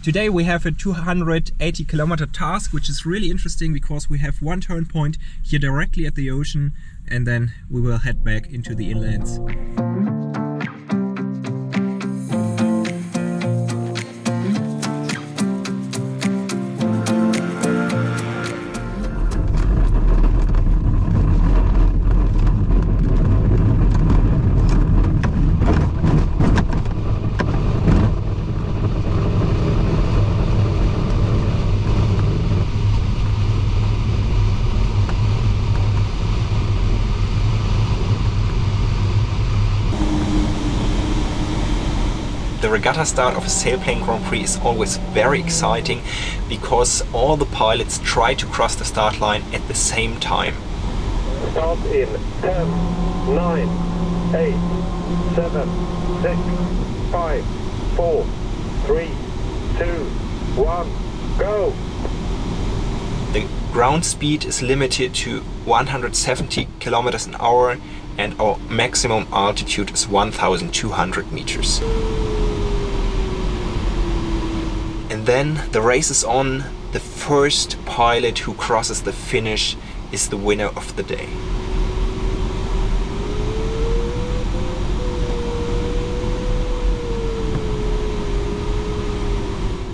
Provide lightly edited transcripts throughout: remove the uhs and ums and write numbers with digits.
Today we have a 280 kilometer task, which is really interesting because we have one turn point here directly at the ocean, and then we will head back into the inlands. The regatta start of a sailplane Grand Prix is always very exciting because all the pilots try to cross the start line at the same time. Start in 10, 9, 8, 7, 6, 5, 4, 3, 2, 1, go! The ground speed is limited to 170 kilometers an hour and our maximum altitude is 1,200 meters. And then the race is on. The first pilot who crosses the finish is the winner of the day.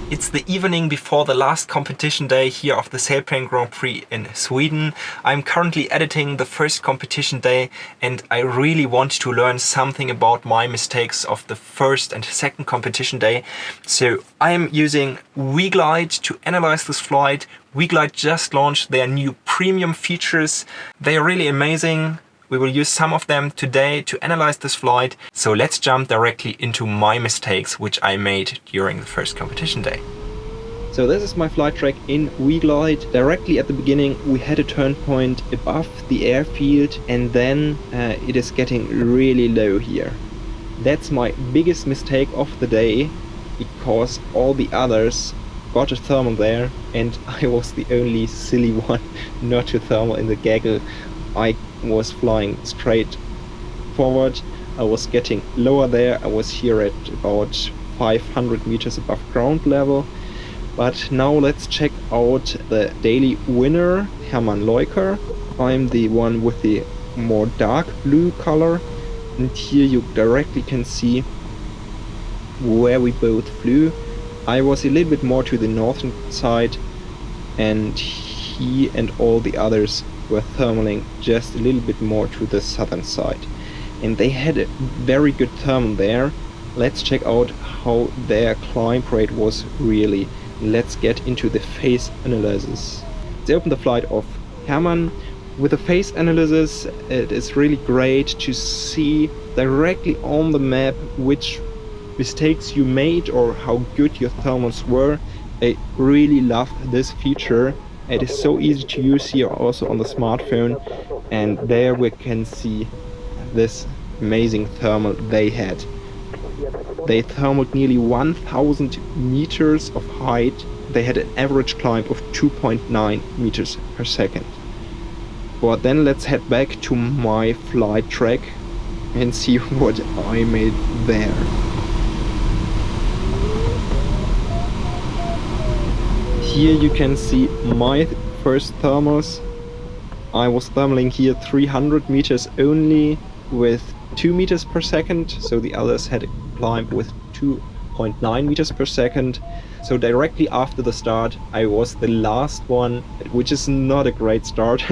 It's the evening before the last competition day here of the Sailplane Grand Prix in Sweden. I'm currently editing the first competition day and I really want to learn something about my mistakes of the first and second competition day. So I am using WeGlide to analyze this flight. WeGlide just launched their new premium features. They are really amazing. We will use some of them today to analyze this flight. So let's jump directly into my mistakes which I made during the first competition day. So this is my flight track in WeGlide. Directly at the beginning we had a turn point above the airfield and then it is getting really low here. That's my biggest mistake of the day because all the others got a thermal there and I was the only silly one not to thermal in the gaggle. I was flying straight forward, I was getting lower there, I was here at about 500 meters above ground level. But now let's check out the daily winner, Hermann Leuker. I'm the one with the more dark blue color and here you directly can see where we both flew. I was a little bit more to the northern side and he and all the others were thermaling just a little bit more to the southern side. And they had a very good thermal there. Let's check out how their climb rate was really. Let's get into the phase analysis. Let's open the flight of Hermann. With the phase analysis, it is really great to see directly on the map which mistakes you made or how good your thermals were. I really love this feature. It is so easy to use here also on the smartphone, and there we can see this amazing thermal they had. They thermaled nearly 1,000 meters of height. They had an average climb of 2.9 meters per second. But then let's head back to my flight track and see what I made there. Here you can see my first thermals. I was thermaling here 300 meters only with 2 meters per second, so the others had a climb with 2.9 meters per second. So directly after the start I was the last one, which is not a great start,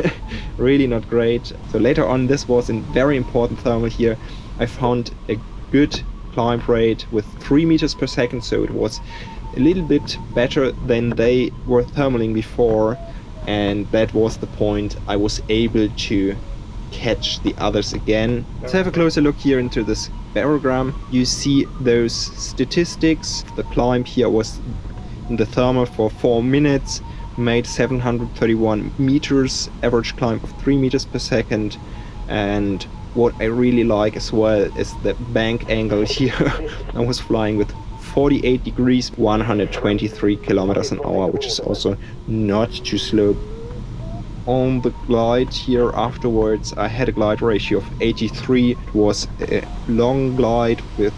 really not great. So later on, this was a very important thermal here. I found a good climb rate with 3 meters per second, so it was a little bit better than they were thermaling before, and that was the point. I was able to catch the others again. Let's have a closer look here into this barogram. You see those statistics. The climb here was in the thermal for 4 minutes, made 731 meters, average climb of 3 meters per second, and what I really like as well is the bank angle here. I was flying with 48 degrees, 123 kilometers an hour, which is also not too slow. On the glide here afterwards, I had a glide ratio of 83. It was a long glide with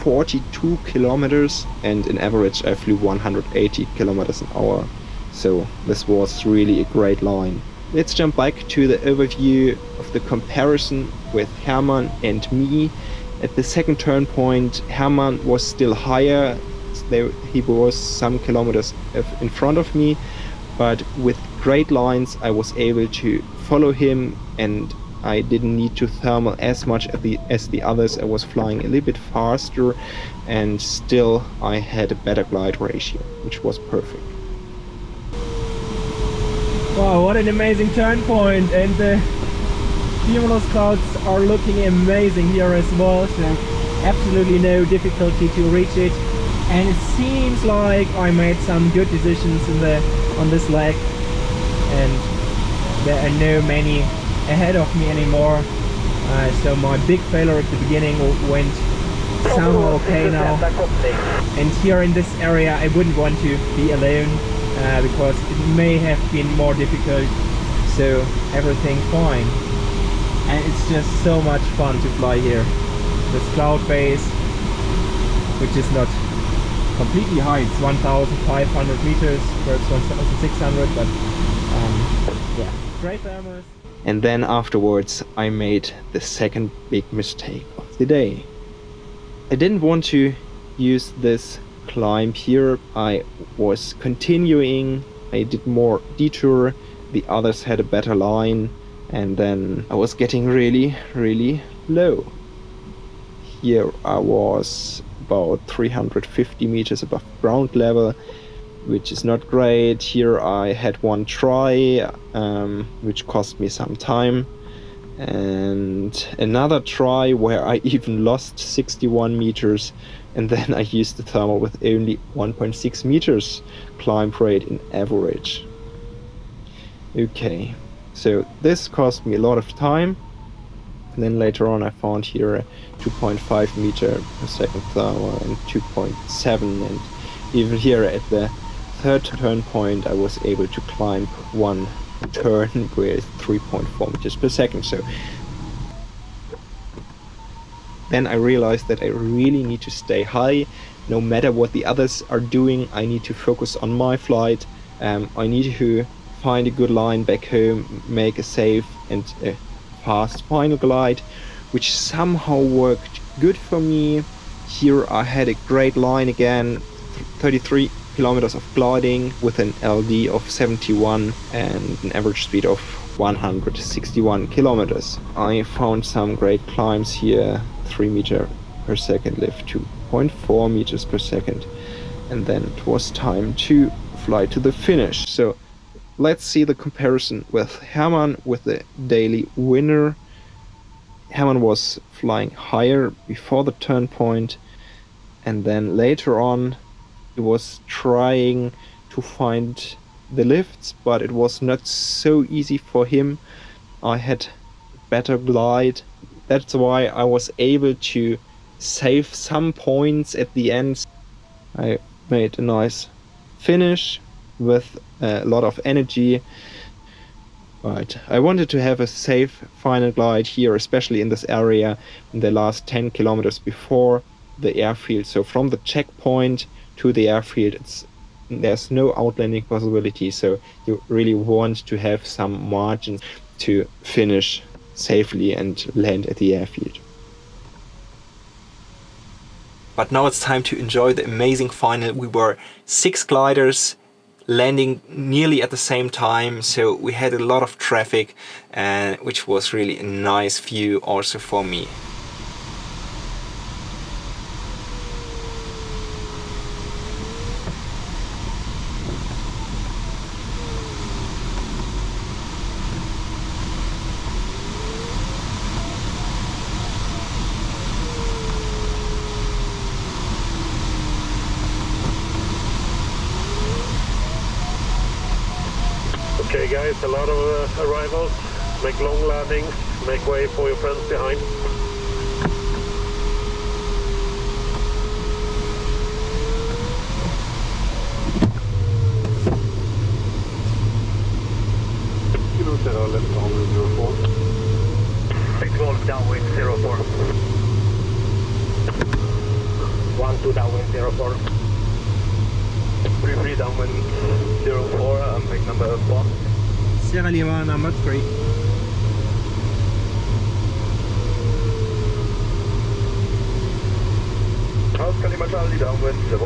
42 kilometers, and in average I flew 180 kilometers an hour. So this was really a great line. Let's jump back to the overview of the comparison with Hermann and me. At the second turn point, Hermann was still higher. He was some kilometers in front of me, but with great lines I was able to follow him, and I didn't need to thermal as much as the others. I was flying a little bit faster, and still I had a better glide ratio, which was perfect. Wow, what an amazing turn point, and the cumulus clouds are looking amazing here as well, so absolutely no difficulty to reach it. And it seems like I made some good decisions on this leg, and there are no many ahead of me anymore. So my big failure at the beginning went somehow okay now. And here in this area I wouldn't want to be alone, because it may have been more difficult, so everything fine. And it's just so much fun to fly here. This cloud base, which is not completely high, it's 1,500 meters, perhaps 1,600, but yeah, great thermals. And then afterwards I made the second big mistake of the day. I didn't want to use this climb here. I was continuing, I did more detour, the others had a better line, and then I was getting really low. Here I was about 350 meters above ground level, which is not great. Here I had one try, which cost me some time, and another try where I even lost 61 meters, and then I used the thermal with only 1.6 meters climb rate in average. Okay, so this cost me a lot of time. And then later on I found here a 2.5 meter per second thermal and 2.7, and even here at the third turn point I was able to climb one turn with 3.4 meters per second. So then I realized that I really need to stay high. No matter what the others are doing, I need to focus on my flight. I need to find a good line back home, make a safe and a fast final glide, which somehow worked good for me. Here I had a great line again, 33 kilometers of gliding with an LD of 71 and an average speed of 161 kilometers. I found some great climbs here, 3 meter per second lift, 2.4 meters per second, and then it was time to fly to the finish. So let's see the comparison with Hermann, with the daily winner. Hermann was flying higher before the turn point, and then later on he was trying to find the lifts, but it was not so easy for him. I had better glide. That's why I was able to save some points at the end. I made a nice finish with a lot of energy, but I wanted to have a safe final glide here, especially in this area in the last 10 kilometers before the airfield. So from the checkpoint to the airfield, there's no outlanding possibility, so you really want to have some margin to finish safely and land at the airfield. But now it's time to enjoy the amazing final. We were 6 gliders landing nearly at the same time, so we had a lot of traffic, and which was really a nice view also for me. Okay guys, a lot of arrivals. Make long landings, make way for your friends behind. Kilo 0 left on 04. 6 volts downwind 04. 04. Free downwind 04, make number 4. Sierra Lima number 3. Oscar Lima Charlie downwind 04.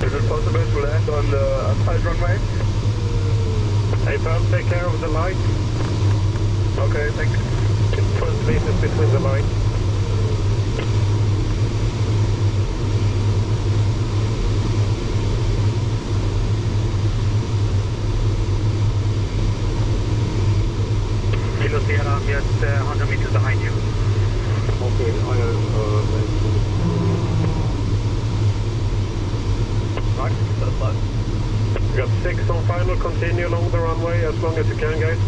Is it possible to land on the asphalt runway? Hey Pam, take care of the light. Okay, thanks. First meters between the lights. Kilo Sierra, I'm just 100 meters behind you. Okay, right, that's fine. You got 6 on final, continue along the runway as long as you can, guys.